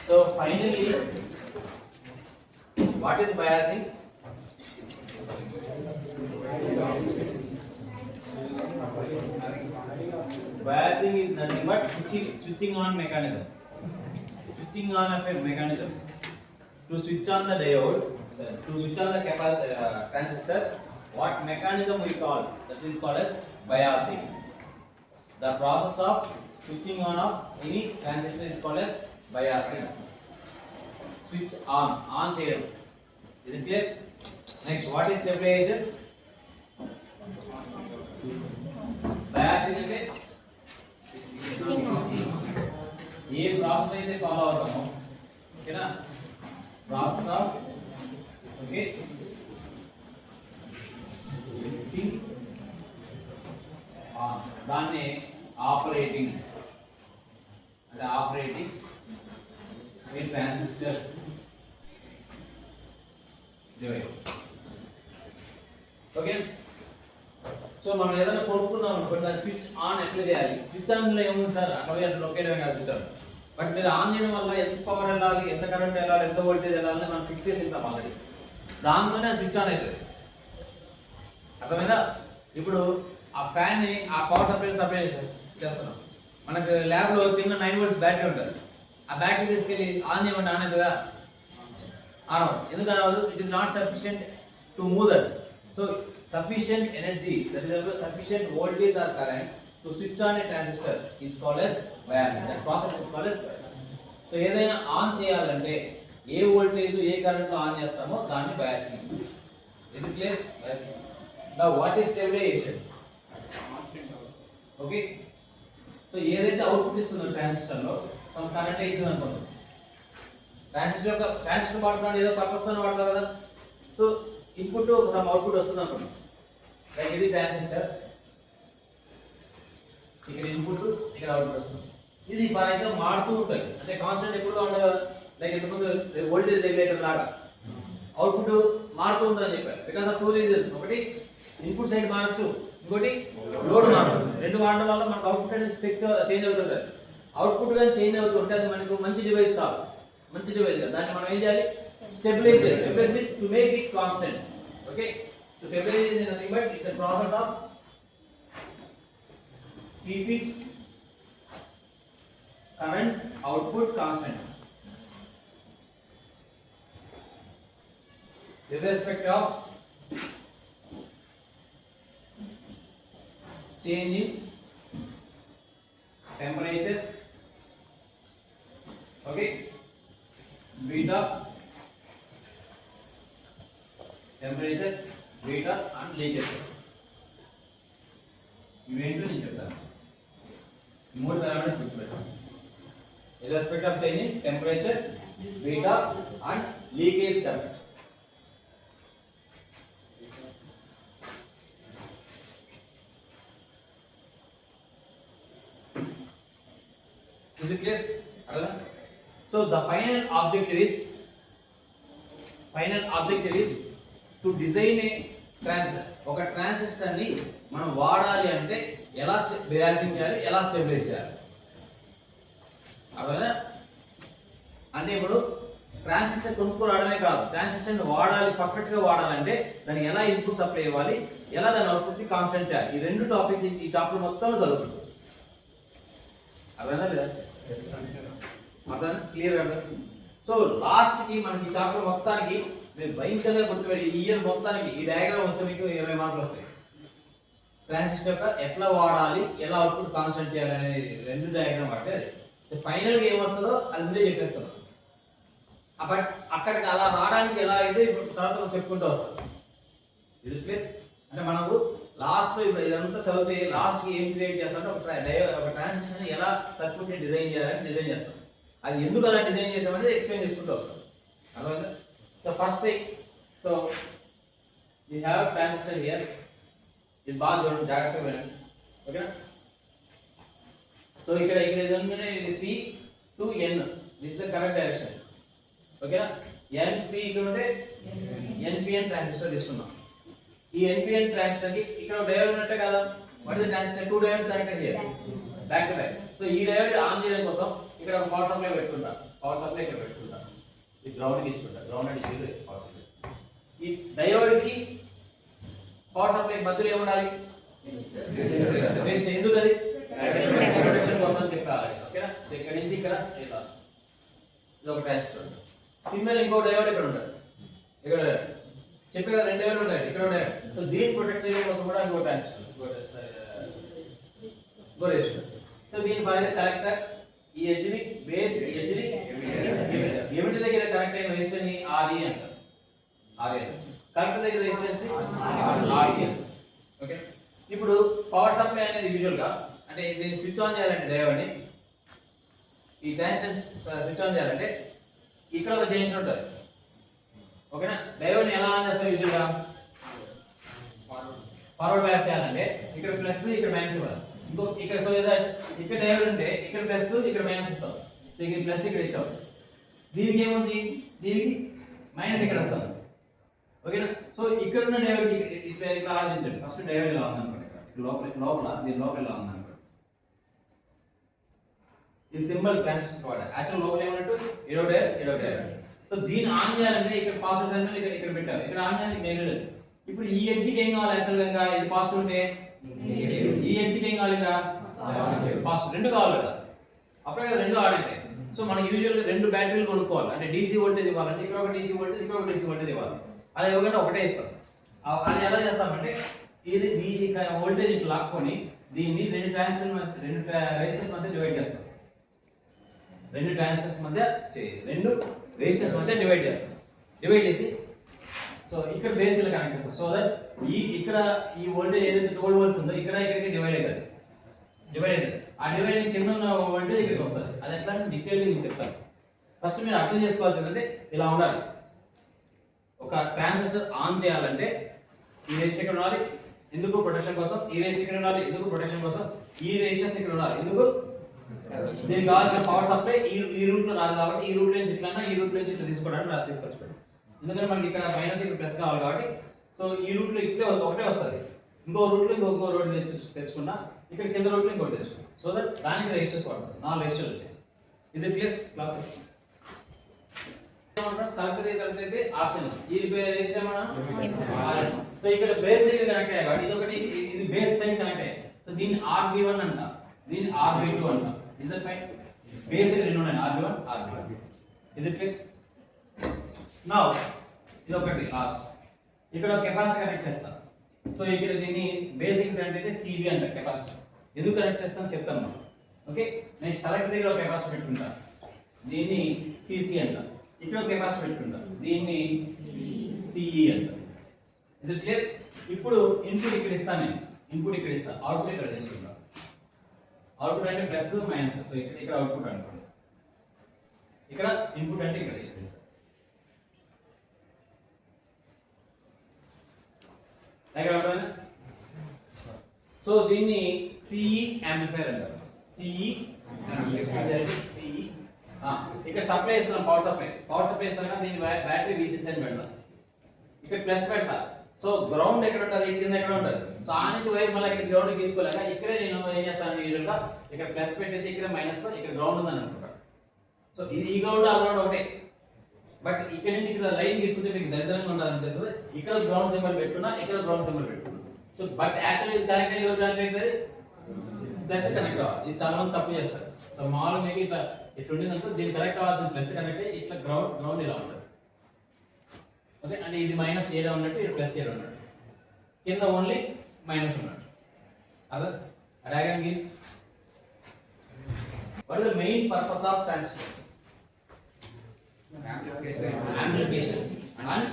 So finally, what is biasing? Biasing is nothing but switching on mechanism. Switching on of a mechanism. To switch on the diode, to switch on the transistor, what mechanism we call? That is called as biasing. The process of switching on of any transistor is called as biasing. Switch on cheyadam. Is it clear? Next, what is stabilization? Biasing ante A process అయితే follow అవుతామో ఓకేనా process of okay switching on దాన్ని operating అంటే operating ఏ transistor device okay so మనం ఏదైనా కొనుక్కున్నాం అనుకోండి దాన్ని స్విచ్ ఆన్ ఎట్లా చేయాలి స్విచ్ ఆన్లో ఏముంది సార్ అట్లా లొకేట్ కాదు స్విచ్ ఆన్ బట్ మీరు ఆన్ చేయడం వల్ల ఎంత పవర్ వెళ్ళాలి ఎంత కరెంట్ వెళ్ళాలి ఎంత వోల్టేజ్ వెళ్ళాలని మనం ఫిక్స్ చేసి ఉంటాం ఆల్రెడీ దాంతోనే స్విచ్ ఆన్ అవుతుంది అర్థమైందా ఇప్పుడు ఆ ఫ్యాన్ని ఆ పవర్ సప్లై చేస్తున్నాం మనకు ల్యాబ్లో చిన్న 9 volts బ్యాటరీ ఉంటుంది ఆ బ్యాటరీ తీసుకెళ్ళి ఆన్ చేయమంటే ఆన్ అవుతుందా ఆన్ అవ్వదు ఎందుకు అవ్వదు it is not sufficient to move that so sufficient energy, that is sufficient voltage or current to switch on a transistor is called as biasing. That process is called as biasing. So ఏదైనా on చేయాలంటే ఏ voltage ఏ current లో on చేస్తామో దాన్ని biasing. Is it clear? Biasing. Now what is stabilization? Okay. So ఏదైతే output ఇస్తుందో transistor లో some current ఇస్తుంది అనుకోండి ట్రాన్సిస్టర్ వాడుతున్నాడు ఏదో పర్పస్ తో వాడతారు కదా సో ఇన్పుట్ సమ్ అవుట్పుట్ వస్తుంది అనుకోండి లైక్ ఇది ట్రాన్సిస్టర్ ఇక్కడ ఇన్పుట్ ఇక్కడ అవుట్పుట్ వస్తుంది ఇది బాగా మారుతూ ఉంటుంది అంటే కాన్స్టెంట్ ఎప్పుడు ఉండదు లైక్ ఇంతకుముందు వోల్టేజ్ రెగ్యులేటర్ లాగా అవుట్పుట్ మారుతూ ఉంటుందని చెప్పారు బికాస్ ఆఫ్ 2 రీజన్స్ ఒకటి ఇన్పుట్ సైడ్ మారచ్చు ఇంకోటి లోడ్ మారచ్చు రెండు వాడడం వల్ల మనకు అవుట్పుట్ అనేది ఫిక్స్ చేంజ్ అవుతుంది అవుట్పుట్ కానీ చేంజ్ అవుతుంటే అది మనకు మంచి డివైస్ కాదు దాన్ని మనం ఏం చేయాలి stabilize to make it constant. Okay, so stabilization is nothing but it's a process of keeping current output constant irrespective of changing temperature. Okay, beta temperature, beta and leakage. ఇవేంటో నేను చెప్తాను మూడు parameters గుర్తుపెట్టాలి irrespective of changing temperature, beta and leakage current. Is it clear? So the final objective is to design A transistor ఒక transistor ని మనం వాడాలి అంటే ఎలా biasing చేయాలి ఎలా స్టెబిలైజ్ చేయాలి అర్థమైందా అంటే ఇప్పుడు ట్రాన్సిస్టర్ కొనుక్కోవడమే కాదు ట్రాన్సిస్టర్ ని వాడాలి పర్ఫెక్ట్ గా వాడాలంటే దానికి ఎలా ఇన్పుట్ సప్లై ఇవ్వాలి ఎలా దాని అవుట్పుట్ ని కాన్స్టెంట్ చేయాలి ఈ రెండు టాపిక్స్ ఈ చాప్టర్ మొత్తం చదువుకుంటాం అర్థమైందా లేదా అర్థమైందా క్లియర్ గా సో లాస్ట్ కి మనకి ఈ చాప్టర్ మొత్తానికి మీరు భయంకరంగా గుర్తుపెట్టి ఈ ఇయర్ మొత్తానికి ఈ డయాగ్రామ్ వస్తే మీకు 20 మార్కులు వస్తాయి ట్రాన్సిస్టర్ ఎట్లా వాడాలి ఎలా అవుట్పుట్ కాన్స్టెంట్ చేయాలి అనేది రెండు డయాగ్రామ్ అంటే అది ఫైనల్గా ఏమొస్తుందో అది ముందే చెప్పేస్తాను బట్ అక్కడికి అలా రావడానికి ఎలా అయితే ఇప్పుడు తర్వాత చెప్పుకుంటూ వస్తాం ఇది క్లియర్ అంటే మనకు లాస్ట్లో ఇప్పుడు ఇదంతా చదివితే లాస్ట్కి ఏం క్రియేట్ చేస్తామంటే ఒక ట్రాన్సిస్టర్ని ఎలా సర్క్యూట్ని డిజైన్ చేయాలని డిజైన్ చేస్తాం అది ఎందుకు అలా డిజైన్ చేసామనేది ఎక్స్ప్లెయిన్ చేసుకుంటూ వస్తాం అర్థమైందా So first thing, so we have transistor here. This bar is directly running. Okay. So here is P to N. This is the correct direction. Okay. NP is NPN transistor. This one. This NPN transistor ki ikkada diode unnate kada. What is the transistor? 2 diodes connected here. Back to back. So ఈ diode on చేయడం కోసం ఇక్కడ ఒక power supply పెట్టుకుంటా, power supply ఇక్కడ పెట్టుకుంటా, ఈ గ్రౌండ్కి ఇచ్చుకుంటా, గ్రౌండ్ అంటే జీరో పవర్ సప్లై. ఈ డయోడ్కి పవర్ సప్లై మధ్యలో ఏముండాలి? ఎందుకు అది ప్రొటెక్షన్ కోసం చెప్పాలి. ఓకేనా? ఇక్కడ నుంచి ఇక్కడ ఇలా ఇది ఒక ట్రాన్సిస్టర్. సిగ్నల్ ఇంకో డయోడ్ ఇక్కడ ఉంటుంది, ఇక్కడ చెప్పే కదా 2 డయోడ్లు ఉంటాయి, ఇక్కడ ఉంటాయి. సో దీన్ని ప్రొటెక్ట్ చేయడం కోసం కూడా ఇంకో ట్రాన్సిస్టర్, సో దీని పైన కలెక్టర్ ఈ ఎడ్జ్ ని బేస్, ఈ ఎడ్జ్ ని ఎమిటర్ దగ్గర కనెక్ట్ అయిన రెసిస్టర్ ని RE అంటారు. RE కలెక్టర్ దగ్గర రెసిస్టెన్స్ ని RC అంటారు. ఓకే, ఇప్పుడు పవర్ సప్లై అనేది యూజువల్ గా అంటే దీన్ని స్విచ్ ఆన్ చేయాలంటే డయోడ్ ని ఈ ట్రాన్సిస్టర్ స్విచ్ ఆన్ చేయాలంటే ఇక్కడ ఒక జంక్షన్ ఉంటుంది. ఓకేనా? డయోడ్ ని ఎలా ఆన్ చేస్తారు? యూజువల్ గా ఫార్వర్డ్ బయాస్ చేయాలంటే ఇక్కడ ప్లస్ ఇక్కడ మైనస్ ఇవ్వాలి. ఇంకో ఇక్కడ సో ఏదో ఇక్కడ డయోడ్ ఉంటే ఇక్కడ ప్లస్ ఇక్కడ మైనస్ ఇస్తాం. సో ఇక్కడ ప్లస్ ఇక్కడ ఇచ్చాం, దీనికి ఏముంది? దీనికి మైనస్ ఇక్కడ వస్తాం. ఓకేనా? సో ఇక్కడ ఉన్న డయోడ్ ఇట్లా ఇట్లా ఆలోచించండి. ఫస్ట్ డయోడ్ ఇలా ఉందనుకోండి, లోపల దీని లోపల ఇలా ఉందనుకోండి, ఈ సింబల్ ట్రాన్సిస్టర్ వాడ యాక్చువల్ లోపల ఏమన్నట్టు ఏడో డయోడ్. సో దీన్ని ఆన్ చేయాలంటే ఇక్కడ పాజిటివ్ టెర్మినల్ ఇక్కడ పెట్టాలి, ఇక్కడ ఆన్ చేయాలి నెగటివ్. ఇప్పుడు ఈ ఎడ్జ్కి ఏం కావాలి? యాక్చువల్ గా ఇది పాజిటివ్ ఉంటే ఈ ఎడ్జ్కి ఏం కావాలి? ఇంకా పాజిటివ్, రెండు కావాలి కదా, అప్పుడే కదా రెండు ఆడేస్తాయి. సో మనకి యూజువల్గా 2 బ్యాటరీలు కొనుక్కోవాలి. అంటే DC వోల్టేజ్ ఇవ్వాలంటే ఇక్కడ ఒక DC వోల్టేజ్, ఇక్కడ ఒక DC వోల్టేజ్ ఇవ్వాలి. అలా ఇవ్వకుండా ఒకటే ఇస్తాం. అది ఎలా చేస్తామంటే ఇది ఈ వోల్టేజ్ ఇట్లా లాక్కొని దీన్ని 2 రెసిస్టర్స్ మధ్య డివైడ్ చేస్తాం. 2 ట్రాన్సిస్టర్స్ మధ్య 2 రెసిస్టర్స్ మధ్య డివైడ్ చేస్తాం. డివైడ్ చేసి సో ఇక్కడ బేస్ ఇలా కనెక్ట్ చేస్తాం. సో దట్ ఇక్కడ ఈ వోల్టేజ్ ఏదైతే 12 వోల్ట్స్ ఉందో ఇక్కడ ఇక్కడికి డివైడ్ అవుతుంది. ఆ డివైడ్ అయిన కింద ఉన్న వోల్టేజ్ ఇక్కడికి వస్తుంది. అది ఎట్లా అంటే డీటెయిల్గా నేను చెప్తాను. ఫస్ట్ మీరు అర్థం చేసుకోవాల్సిందంటే ఇలా ఉండాలి. ఒక ట్రాన్సిస్టర్ ఆన్ చేయాలంటే ఈ రెసిస్టర్ ఇక్కడ ఉండాలి, ఎందుకు? ప్రొటెక్షన్ కోసం. ఈ రెసిస్టర్ ఇక్కడ ఉండాలి, ఎందుకు? ప్రొటెక్షన్ కోసం. ఈ రెసిస్టర్స్ ఇక్కడ ఉండాలి, ఎందుకు? దీనికి కావాల్సిన పవర్ సప్లై ఈ రూట్ లో రాదు కాబట్టి ఈ రూట్ నుంచి ఇట్లా, ఈ రూట్ నుంచి ఇట్లా తీసుకోవడానికి తీసుకొచ్చుకోండి. ఎందుకంటే మనకి ఇక్కడ మైనస్ ఇక్కడ ప్లస్ కావాలి కాబట్టి సో ఈ రూట్ లో ఇట్లే ఒకటే వస్తుంది. ఇంకో రూట్ లో ఇంకో రోడ్ తెచ్చుకున్నా, ఇక్కడ కింద రూట్ లో ఇంకోటి తెచ్చుకున్నా. సో దట్ దానికి రెజిస్టర్స్ వాడతాం. 4 రెజిస్టర్లు వచ్చాయి. Is it clear? Class correct అయితే ఆర్సెన్ ఈ రెజిస్టర్ ఏమన్నా. సో ఇక్కడ బేస్ దగ్గర కనెక్ట్ అయ్యాయి కాబట్టి ఇదొకటి, ఇది బేస్ సైడ్ కనెక్ట్ అయ్యాయి. సో దీన్ని RB1 అంట, దీన్ని RB2 అంట. Is it fine? బేస్ దగ్గర 2 ఉన్నాయి, RB1 RB2. Is it clear? Now ఇది ఒకటి లాస్ట్, ఇక్కడ ఒక కెపాసిటర్ కనెక్ట్ చేస్తాం. సో ఇక్కడ దీన్ని బేసిక్ కరెంట్ అయితే CV అంట కెపాసిటర్. ఎందుకు కనెక్ట్ చేస్తాం చెప్తాను మనం. ఓకే, నెక్స్ట్ కలెక్టర్ దగ్గర ఒక కెపాసిటర్ పెట్టుకుంటా, దీన్ని CC అంట. ఇక్కడ ఒక కెపాసిటర్ పెట్టుకుంటా, దీన్ని CE అంట. Is it clear? ఇప్పుడు ఇన్పుట్ ఇక్కడ ఇస్తాను నేను, ఇన్పుట్ ఇక్కడ ఇస్తా, అవుట్పుట్ ఇక్కడ తీసుకుంటా. అవుట్పుట్ అంటే ప్లస్ మైనస్. సో ఇక్కడ అవుట్పుట్ అనుకోండి, ఇక్కడ ఇన్పుట్ అంటే ఇక్కడ ఇస్తా. సో దీన్ని CE యాంప్లిఫైయర్ అంటారు. CE ఇక్కడ సప్లై ఇస్తున్నాం, పవర్ సప్లై ఇస్తున్నాం. దీన్ని బ్యాటరీ VCC అని పెడతాం, ఇక్కడ ప్లస్ పెడతా. సో గ్రౌండ్ ఎక్కడ ఉంటుంది? కింద ఎక్కడ ఉంటుంది? సో ఆ నుంచి వైర్ మళ్ళీ ఇక్కడ గ్రౌండ్ తీసుకోలేక ఇక్కడే నేను ఏం చేస్తాను, యూజువల్గా ఇక్కడ ప్లస్ పెట్టేసి ఇక్కడ మైనస్ తో ఇక్కడ గ్రౌండ్ ఉందని అనుకుంటా. సో ఇది ఈ గ్రౌండ్ ఆ గ్రౌండ్ ఒకటే, బట్ ఇక్కడ నుంచి ఇక్కడ లైన్ తీసుకుంటే మీకు దరిద్రంగా ఉండాలి అనిపిస్తుంది. ఇక్కడ గ్రౌండ్ సింబల్ పెట్టుకున్నా, ఇక్కడ గ్రౌండ్ సింబల్ పెట్టుకున్నా. సో బట్ యాక్చువల్లీ ఇది కనెక్ట్ అయ్యి ఎవరు కనెక్ట్ అవుతుంది? ప్లస్ కనెక్ట్ అవ్వాలి. ఇది చాలా మంది తప్పు చేస్తారు. సో మామూలుగా మీకు ఇట్లా ఇట్లా ఉండింది అనుకో, దీన్ని కనెక్ట్ అవ్వాల్సిన ప్లస్ కనెక్ట్ అయ్యి ఇట్లా గ్రౌండ్ ఇలా ఉంటుంది. ఓకే, అంటే ఇది మైనస్ ఏడా ఉన్నట్టు, ఇది ప్లస్ ఏడా ఉన్నట్టు, కింద ఓన్లీ మైనస్ ఉన్నట్టు. అదే డయాగ్రామ్ కి what is the main purpose of transistor? Amplification and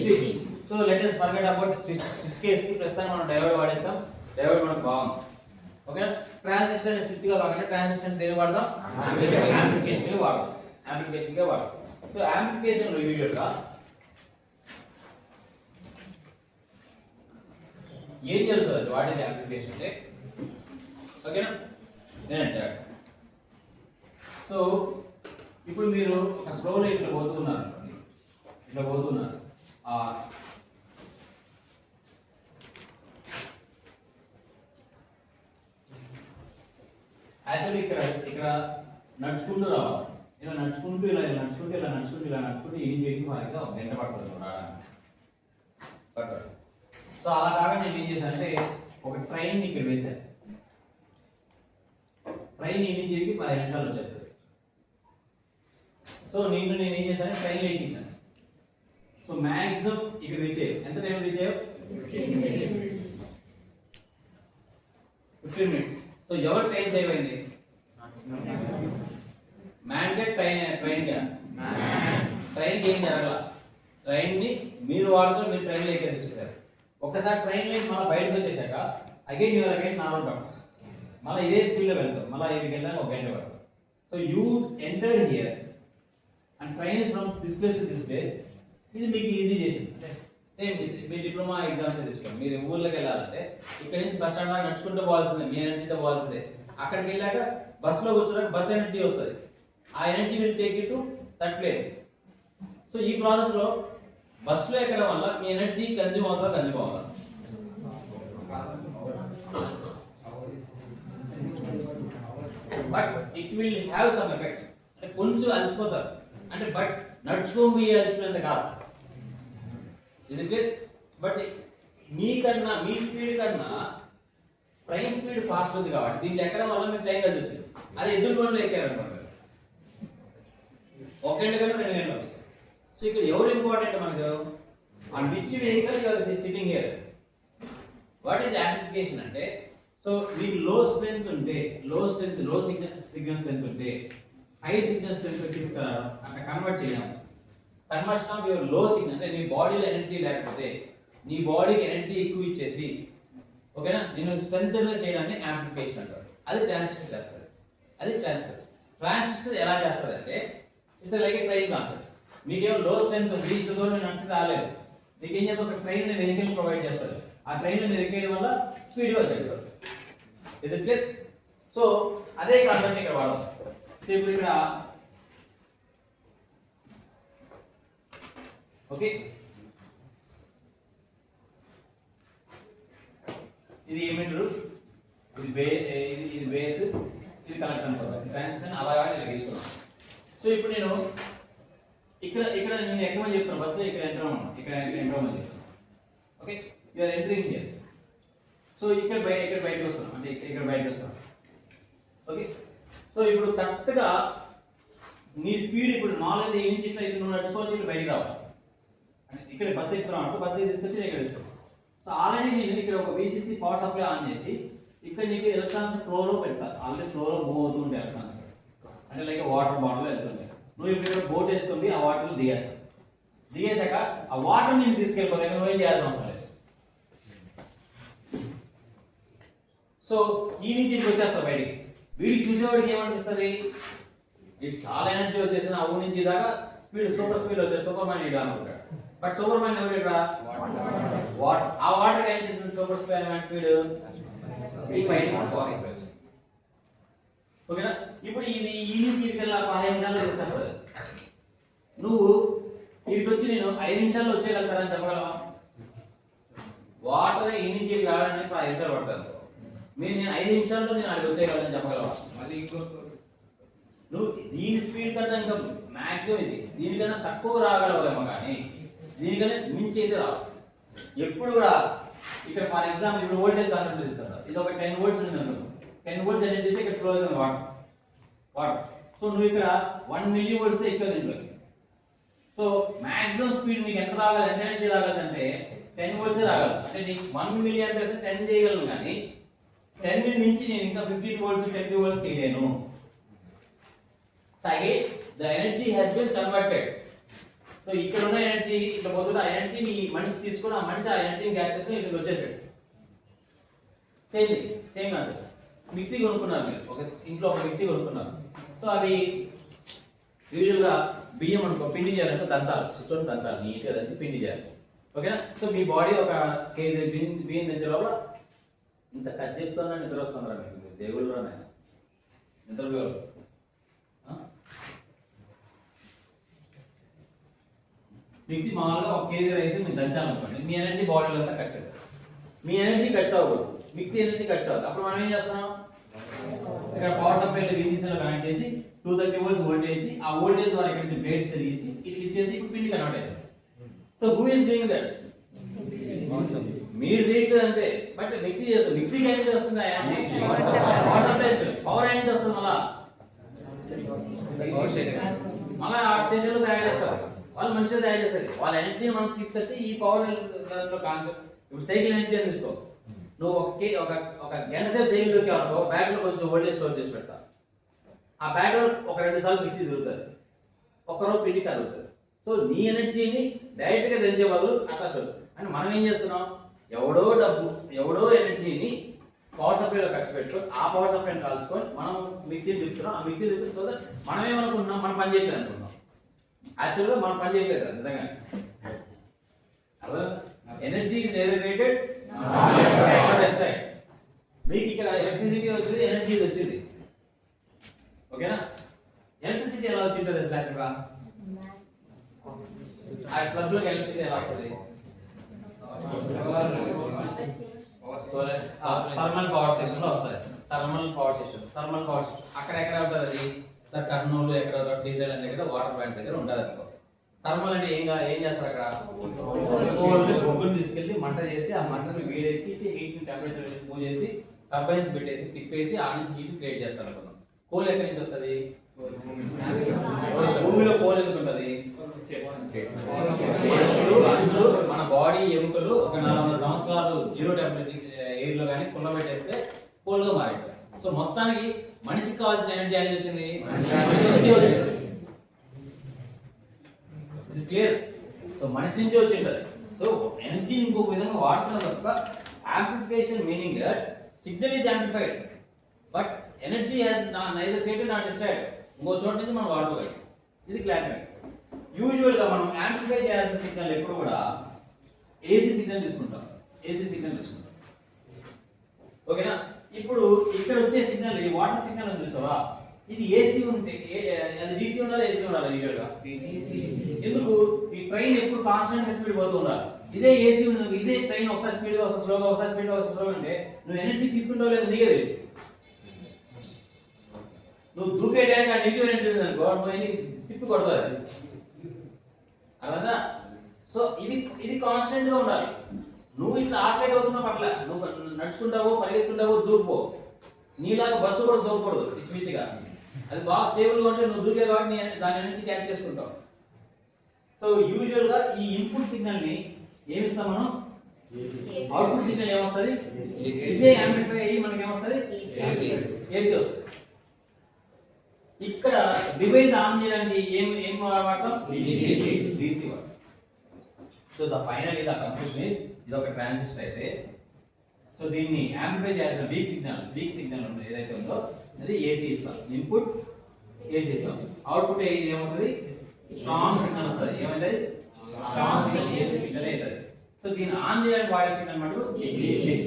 switch. So let us forget about switch case ki ప్రస్తుతం మనం డయోడ్ వాడేస్తాం. డయోడ్ మనకు బాగుంది. ఓకే, ట్రాన్సిస్టర్ స్విచ్ గా కాకుండా ట్రాన్సిస్టర్ దేని వాడదాం? యాంప్లిఫికేషన్ కి వాడదాం. యాంప్లిఫికేషన్ కి వాడదాం. సో యాంప్లిఫికేషన్ లో యూజువల్ గా ఏం జరుగుతుంది? వాట్ ఇస్ యాంప్లిఫికేషన్ అంటే? ఓకేనా, నేనంటే సో ఇప్పుడు మీరు స్లోలో ఇట్లా పోతున్నారు, ఇట్లా పోతున్నారు. ఇక్కడ నడుచుకుంటూ రావాలి, ఇలా నడుచుకుంటూ ఇలా నడుచుకుంటూ ఇలా నడుచుకుంటూ ఇలా నడుచుకుంటూ ఏం చేయడం వారికి ఒక గంట పడుతుంది రావడానికి. సో అలా కాకుండా నేను ఏం చేశానంటే ఒక ట్రైన్ ఇక్కడ వేశాను. ట్రైన్ ఈ నుంచి 10 నిమిషాలు వచ్చేస్తుంది. సో నేను ఏం చేశాను, ట్రైన్లో ఎక్కించాను. సో మ్యాక్సిమం ఇక్కడ రీచ్ అయ్యావు. ఎంత టైం రీచ్ అయ్యావు? 15 minutes. సో ఎవరు టైం సేవ్ అయింది? మ్యాన్కే ట్రైన్కి ఏం జరగల. ట్రైన్ని మీరు వాడుకొని మీరు ట్రైన్లో ఎక్కేసారు. ఒక్కసారి ట్రైన్ లేక మళ్ళీ బయటకు వచ్చేసాక again your again normal person, మళ్ళీ ఇదే స్పీడ్లో వెళ్తాం, మళ్ళీ ఇక్కడికి వెళ్ళడానికి ఒక గంట పడుతుంది. So you enter here and train is from this place to this place. ఇది మీకు ఈజీ చేసింది. అంటే సేమ్ మీ డిప్లొమా ఎగ్జామ్స్ తీసుకోండి. మీరు ఊర్లోకి వెళ్ళాలంటే ఇక్కడ నుంచి బస్ స్టాండ్ దాకా నడుచుకుంటూ పోవాల్సిందే, మీ ఎనర్జీతో పోవాల్సిందే. అక్కడికి వెళ్ళాక బస్సులో కూర్చోడానికి బస్ ఎనర్జీ వస్తుంది. ఆ energy will take you to that place. So ఈ ప్రాసెస్లో బస్సులో ఎక్కడం వల్ల మీ ఎనర్జీ కన్జ్యూమ్ అవుతుంది. But it will have some effect. అంటే కొంచెం అలసిపోతారు, అంటే బట్ నడుచుకోబోయే అలసిపోయేంత కాదు. బట్ మీకన్నా మీ స్పీడ్ కన్నా ట్రైన్ స్పీడ్ ఫాస్ట్ ఉంది కాబట్టి దీంట్లో ఎక్కడం వల్ల మీకు టైం కలిసి వచ్చింది. అది ఎదురు గంటలు ఎక్కారనుకోండి, 1 గంట కన్నా 2 గంటలు. సో ఇక్కడ ఎవరు ఇంపార్టెంట్ మనకు? On which vehicle you are sitting here. What is amplification అంటే, సో మీకు లో స్ట్రెంత్ ఉంటే, లో సిగ్నల్ స్ట్రెంత్ ఉంటే హై సిగ్నల్ స్ట్రెంత్ తీసుకురావడం, అక్కడ కన్వర్ట్ చేయడం. Conversion of your low signal అంటే నీ బాడీలో ఎనర్జీ లేకపోతే నీ బాడీకి ఎనర్జీ ఎక్కువ ఇచ్చేసి, ఓకేనా, నేను స్ట్రెంత్ చేయడాన్ని యాంప్లిఫికేషన్ అంటారు. అది ట్రాన్సిస్టర్ చేస్తుంది. ట్రాన్సిస్టర్ ఎలా చేస్తుంది అంటే it's like A train concept. మీకేమో లో స్ట్రెంత్ ఉంది, ఇంత దూరం నడిచి రాలేదు, మీకేం చేస్తే ఒక ట్రైన్ వెహికల్ ప్రొవైడ్ చేస్తారు. ఆ ట్రైన్ మీరు ఎక్కేయడం వల్ల స్పీడ్గా వచ్చేస్తారు. Is it clear? సో అదే కాన్సెప్ట్ ఇక్కడ వాడదాం. సో ఇప్పుడు ఇక్కడ ఓకే, ఇది ఏమిటరు, ఇది బేస్, ఇది కనెక్ట్ అనుకోవాలి. ట్రాన్సిస్టర్ అలాగా ఇలా తీసుకున్నాను. సో ఇప్పుడు నేను ఇక్కడ నేను ఎక్కమని చెప్తాను, బస్సులో ఇక్కడ ఎంటర్ అవ్వమని చెప్తాను. Okay, you are entering here. So ఇక్కడ బయటకు వస్తాను, అంటే ఇక్కడ బయటకు వస్తాను. ఓకే, సో ఇప్పుడు కరెక్ట్గా నీ స్పీడ్ ఇప్పుడు నాలెడ్జ్ ఏం ఇట్లా ఇక్కడ నువ్వు నడుచుకోవాలి, ఇక్కడ బయటకు రావాలి. అంటే ఇక్కడ బస్సు ఎక్కుతున్నావు అంటే బస్సు తీసుకొచ్చి ఇక్కడ ఇస్తాను. సో ఆల్రెడీ నేను ఇక్కడ ఒక VCC పవర్ సప్లై ఆన్ చేసి ఇక్కడ నీకు ఎలక్ట్రాన్స్ ఫ్లోలో పెడతా. ఆల్రెడీ ఫ్లోలో మూవ్ అవుతుంటే ఎలక్ట్రాన్స్ అంటే లైక్ వాటర్ బాటిల్ వెళ్తుంది. నువ్వు ఇక్కడ బోట్ వేసుకుంది, ఆ వాటర్లో దిగేసాక ఆ వాటర్ నేను తీసుకెళ్ళిపోతే నువ్వు ఏం చేయాల్సిన అవసరం లేదు. సో ఈ నుంచి వచ్చేస్తావు బయటికి. వీడికి చూసేవాడికి ఏమనిపిస్తుంది, ఇది చాలా ఎనర్జీ వచ్చేసింది, ఆ ఊరి నుంచి దాకా సూపర్ స్పీడ్ వచ్చేసి సూపర్ మ్యాన్ ఇడా అనుకుంటాడు. బట్ సూపర్ మ్యాన్ ఎవరు ఇక్కడ? వాటర్. ఆ వాటర్ ఏం చేస్తుంది? సూపర్ స్పీడ్ ఓకేనా. ఇప్పుడు ఇది ఈ నుంచి ఇటుకెళ్ళి 15 నిమిషాల్లో తీసుకొస్తుంది. నువ్వు ఇటుకి వచ్చి నేను 5 నిమిషాల్లో వచ్చేయగలుగుతానని చెప్పగలవా? వాటర్ ఈ నుంచి ఇటు రావడానికి 10 నిమిషాలు పడుతుంది. నేను 5 నిమిషాల్లో నేను అక్కడికి వచ్చేయగలని చెప్పగలవా? నువ్వు దీని స్పీడ్ కన్నా ఇంకా మ్యాక్సిమం ఇది, దీనికన్నా తక్కువ రాగలవేమో, కానీ దీనికన్నా మించి అయితే రావు. ఎప్పుడు కూడా ఇక్కడ ఫర్ ఎగ్జాంపుల్ ఇప్పుడు వోల్టేజ్ కాన్సెప్ట్ తీసుకుంటా. ఇది ఒక 10 volts ఉంది అనుకో, 10 volts ఎనర్జీ అయితే ఇక్కడ ఫ్లో అవుతుంది వాటర్. సో నువ్వు ఇక్కడ 1 mV ఎక్కువ దీంట్లోకి. సో మాక్సిమం స్పీడ్ మీకు ఎంత రాగలదు, ఎంత ఎనర్జీ రాగలదంటే 10 volts రాగలదు. అంటే నీకు 1 mA 10 చేయగలను, కానీ 10 నుంచి నేను ఇంకా 15 volts 20 volts చేయలేను. Again, the energy has been converted. So ఇక్కడ ఉన్న ఎనర్జీ ఇట్లా పోతున్న ఆ ఎనర్జీని మనిషి తీసుకొని ఆ మనిషి ఆ ఎనర్జీని క్యాచ్ చేసుకుని ఇక్కడికి వచ్చేసాడు. Same concept. మిక్సీ కొనుక్కున్నారు మీరు, ఒక ఇంట్లో ఒక మిక్సీ కొనుక్కున్నారు. సో అవి యూజువల్గా బియ్యం అనుకో పిండి చేయాలంటే కూర్చొని దంచాలి, నీట్గా దంచి పిండి చేయాలి. ఓకేనా. సో మీ బాడీ ఒక కేజీ బియ్యం దంచే లోపల ఇంత కట్ చెప్తున్నా నిద్ర వస్తుందా మీకు? దేవుళ్ళు నిద్ర మిక్సీ మామూలుగా 1 kg రైస్ మీరు దంచాలనుకోండి, మీ ఎనర్జీ బాడీలో అంతా ఖర్చు అవుతుంది. మీ ఎనర్జీ ఖర్చు అవ్వదు, మిక్సీ ఎనర్జీ ఖర్చు అవ్వదు. అప్పుడు మనం ఏం చేస్తున్నాం, ఇక్కడ పవర్ సప్లై VCC లో కనెక్ట్ చేసి 230 volts వోల్టేజ్, ఆ వోల్టేజ్ ద్వారా ఇక్కడ నుంచి బ్లేడ్స్ తీసి ఇట్లా ఇచ్చేసి ఇప్పుడు పిండి కన్వర్ట్ అవుతుంది. So who is doing that? మీరు చేయట్లేదు అంతే, బట్ మిక్సీ చేస్తారు. మిక్సీకి అనేది వస్తుంది పవర్ సప్లై, పవర్ అనేది వస్తుంది. మళ్ళా ఆ స్టేషన్ లో తయారు చేస్తారు, వాళ్ళు మనుషులు తయారు చేస్తారు. వాళ్ళ ఎనర్జీని మనం తీసుకొచ్చి ఈ పవర్ కాన్సెప్ట్. ఇప్పుడు సైకిల్ ఎనర్జీ అని తీసుకో, నువ్వు ఒక గంట సేపు సైకిల్ దొరికావు, బ్యాగ్ లో కొంచెం వోల్టేజ్ స్టోర్ చేసి పెడతా, ఆ బ్యాగ్ లో ఒక 2 సార్లు మిక్సీ తిరుగుతుంది, ఒక్కరోజు పిండి కలుగుతుంది. సో నీ ఎనర్జీని డైరెక్ట్ గా తెచ్చే బదులు అట్లా చూడు. అని మనం ఏం చేస్తున్నాం, ఎవడో ఎనర్జీని పవర్ సప్లైలో ఖర్చు పెట్టుకొని ఆ పవర్ సప్లైని కాల్చుకొని మనం మిక్సీని తిప్పుతున్నాం. ఆ మిక్సీ తిప్పుతుంది మనం ఏమనుకుంటున్నాం, మనం పని చేయట్లేదు అనుకుంటున్నాం. యాక్చువల్గా మనం పని చేయట్లేదు కదా నిజంగా. ఎనర్జీ ఇస్ రేటెడ్, మీకు ఇక్కడ ఎలక్ట్రిసిటీ వచ్చింది, ఎనర్జీ వచ్చింది, ఓకేనా? ఎలక్ట్రిసిటీ ఎలా వచ్చింటుంది ఎగ్జాక్ట్గా? ఆ ప్లగ్ లోకి ఎలక్ట్రిసిటీ ఎలా వస్తుంది? థర్మల్ పవర్ స్టేషన్ లో వస్తుంది. థర్మల్ పవర్ స్టేషన్ అక్కడ ఎక్కడ ఉంటుంది అది? కర్నూలు ఎక్కడ శ్రీశైలం అని దగ్గర వాటర్ ప్లాంట్ దగ్గర ఉంటుంది అనుకో. థర్మల్ అంటే ఏం చేస్తారు అక్కడ? బొగ్గుని తీసుకెళ్లి మంట చేసి ఆ మంటను వేడెక్కి హీట్ టెంపరేచర్ మూవ్ చేసి టర్బైన్స్ పెట్టేసి తిప్పేసి ఆ నుంచి హీట్ క్రియేట్ చేస్తారు అనుకున్నాం. కోల్ ఎక్కడి నుంచి వస్తుంది? భూమిలో కోల్ ఎందుకు ఉంటుంది? మన బాడీ ఎముకలు ఒక 400 సంవత్సరాలు జీరో టెంపరేచర్ ఎయిర్ లో కానీ కుల్లబెట్టేస్తే కోల్ గా మారాయి. సో మొత్తానికి మనిషికి కావాల్సిన ఎనర్జీ అనేది వచ్చింది, క్లియర్. సో మనిషి నుంచి వచ్చింటది. సో ఎనర్జీ ఇంకొక విధంగా వాడటం తప్ప amplification meaning that signal is amplified but energy has neither created not distract. ఇంకో చోట నుంచి మనం వాడుకోవాలి. ఇది క్లారిటీ. యూజువల్ గా మనం యాంప్లిఫై చేయాల్సిన సిగ్నల్ ఎప్పుడు కూడా ఏసీ సిగ్నల్ తీసుకుంటాం. ఓకేనా? ఇప్పుడు ఇక్కడ వచ్చే సిగ్నల్ వాటర్ సిగ్నల్ అని చూసావా, ఇది ఏసీ ఉంటే అది డీసీ ఉండాలి, ఏసీ ఉండాలి యూజువల్ గా. ఎందుకు? ఈ ట్రైన్ ఎప్పుడు కాన్స్టెంట్ స్పీడ్ పోతూ ఉండాలి. ఇదే ఏసీ ఉంది, ఇదే ట్రైన్ ఒకసారి స్పీడ్ గా ఒకసారి స్లోగా, ఒకసారి స్పీడ్ గా ఒకసారి స్లోగా అంటే నువ్వు ఎనర్జీ తీసుకుంటావు లేదు నీకే తెలియదు. నువ్వు దూకే టైంకి ఆ నెగిటివ్ ఎనర్జీ ఉంది అనుకో, నువ్వు తిప్పి కొడతావు. అర్థందా? సో ఇది కాన్స్టెంట్ గా ఉండాలి. నువ్వు ఇట్లా ఆ సైడ్ అవుతున్నా పట్ల నువ్వు నడుచుకుంటావో పరిగెత్తుకుంటావో దూకిపో. నీలాగా బస్సు కూడా దూకకూడదు పిచ్చి పిచ్చిగా. అది బాగా స్టేబుల్ గా ఉంటే నువ్వు దూకే కాబట్టి దాని నుంచి క్యాచ్ చేసుకుంటావు. సో యూజువల్ గా ఈ ఇన్పుట్ సిగ్నల్ ని ఏమిస్తాం మనం? అవుట్పుట్ సిగ్నల్ ఏమొస్తుంది? ఇదే యాంప్లిఫై అయ్యి మనకి ఏమొస్తుంది? ఏసీ వస్తుంది. ఇక్కడ డివైస్ ఆన్ చేయడానికి ఏం వాడతాం? DC వాడతాం. So the final the conclusion is ఇది ఒక ట్రాన్సిస్టర్ అయితే సో దీన్ని యాంప్లిఫై చేయాల్సిన వీక్ సిగ్నల్ ఏదైతే ఉందో అది ఏసీ ఇస్తాం. ఇన్పుట్ ఏసీ ఇస్తాం, అవుట్పుట్ ఏమవుతుంది? స్ట్రాంగ్ సిగ్నల్ వస్తుంది. ఏమైంది? స్ట్రాంగ్ సిగ్నల్ ఏసీ సిగ్నల్ అవుతుంది. సో దీన్ని ఆన్ చేయడానికి వాడే సిగ్నల్ మటుకు DC.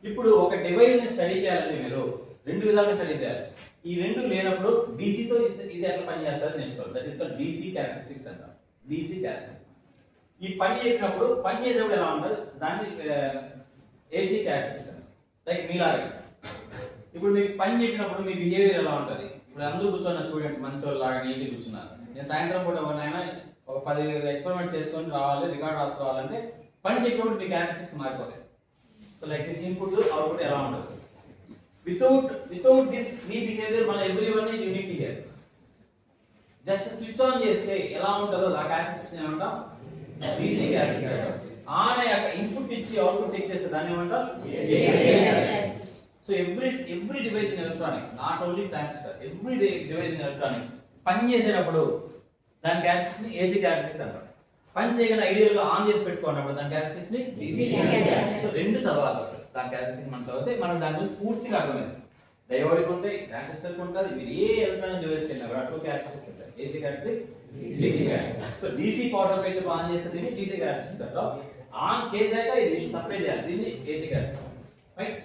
ఇప్పుడు ఒక డివైస్ ని స్టడీ చేయాలంటే మీరు 2 విధాలుగా స్టడీ చేయాలి. ఈ రెండు లేనప్పుడు డీసీతో ఇది ఎట్లా పనిచేస్తుంది నేర్చుకోవాలి. That is called DC characteristics అంటాం. DC characteristics. ఈ పని చేసినప్పుడు పని చేసేప్పుడు ఎలా ఉంటుంది దాన్ని AC క్యారెక్టరిస్టిక్స్ అంటాం. లైక్ మీలాగే ఇప్పుడు మీకు పని చెప్పినప్పుడు మీ బిహేవియర్ ఎలా ఉంటుంది? ఇప్పుడు అందరూ కూర్చున్న స్టూడెంట్స్ మంచోళ్ళు లాగా నీట్గా కూర్చున్నారు. నేను సాయంత్రం పూట ఎవరినైనా ఒక 10 ఎక్స్పెరిమెంట్స్ చేసుకొని రావాలి, రికార్డ్ రాసుకోవాలంటే పని చెప్పినప్పుడు మీ క్యారెక్టరిస్టిక్స్ మారిపోతాయి. So like this input output ఎలా ఉంటుంది? Without this మీ బిహేవియర్ మన everyone is unique here. Just switch on చేస్తే ఎలా ఉంటుందో ఆ క్యారెక్టరిస్టిక్స్ ఏమంటాం? DC characteristics. ఆన్ అయ్యాక ఇన్పుట్ ఇచ్చి అవుట్పుట్ చెక్ చేస్తే దాన్ని ఏమంటాం? So every device in electronics, not only transistor, every device in electronics పని చేసేటప్పుడు దాని క్యారెక్టరిస్టిక్స్ ని AC క్యారెక్టరిస్టిక్స్ అంటాం. పని చేయగానే ఐడియల్ గా ఆన్ చేసి పెట్టుకున్నప్పుడు దాని క్యారెక్టరిస్టిక్స్ ని DC క్యారెక్టరిస్టిక్స్. సో రెండు చదవాలి. దాని క్యారెక్టరిస్టిక్స్ మనం చదివితే మనకు దాని గురించి పూర్తిగా అర్థమైంది. డయోడ్కి ఉంటాయి, ట్రాన్సిస్టర్కి ఉంటుంది. మీరు ఏ ఎలక్ట్రానిక్ డివైస్ వెళ్ళినా కూడా 2 క్యారెక్టరిస్టిక్స్ ఉంటాయి, AC characteristics, DC characteristics. So DC power supply on చేస్తే దీన్ని DC క్యారెక్టరిస్టిక్స్ అంటాం. ఆన్ చేశాక ఇది సప్లై చేయాలి, దీన్ని AC క్యారెక్టరిస్టిక్స్. రైట్?